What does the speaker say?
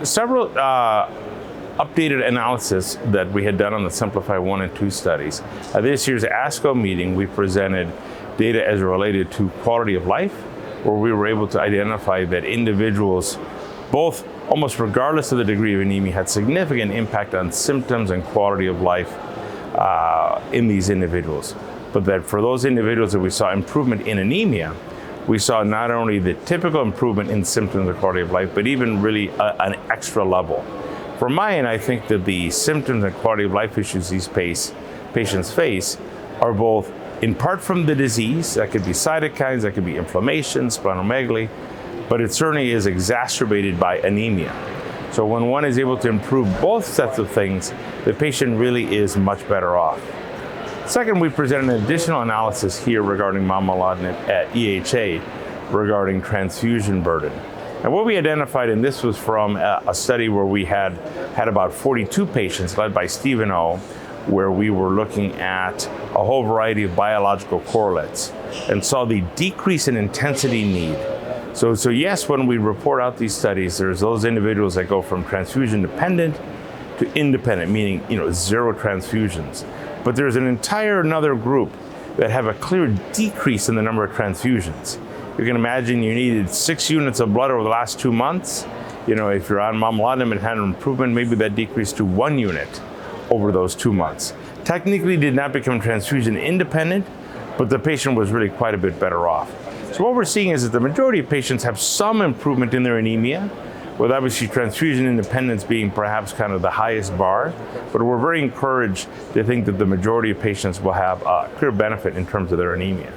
Several updated analysis that we had done on the SIMPLIFY-1 and 2 studies. At this year's ASCO meeting, we presented data as related to quality of life, where we were able to identify that individuals, both almost regardless of the degree of anemia, had significant impact on symptoms and quality of life in these individuals. But that for those individuals that we saw improvement in anemia, we saw not only the typical improvement in symptoms and quality of life, but even really an extra level. For my end, I think that the symptoms and quality of life issues these patients face are both in part from the disease, that could be cytokines, that could be inflammation, splenomegaly, but it certainly is exacerbated by anemia. So when one is able to improve both sets of things, the patient really is much better off. Second, we presented an additional analysis here regarding Momelotinib at EHA regarding transfusion burden. And what we identified, and this was from a study where we had about 42 patients led by Stephen O, where we were looking at a whole variety of biological correlates and saw the decrease in intensity need. So yes, when we report out these studies, there's those individuals that go from transfusion-dependent to independent, meaning zero transfusions. But there's another group that have a clear decrease in the number of transfusions. You can imagine you needed 6 units of blood over the last 2 months. If you're on Momelotinib and had an improvement, maybe that decreased to 1 unit over those 2 months. Technically did not become transfusion independent, but the patient was really quite a bit better off. So what we're seeing is that the majority of patients have some improvement in their anemia, with obviously transfusion independence being perhaps kind of the highest bar, but we're very encouraged to think that the majority of patients will have a clear benefit in terms of their anemia.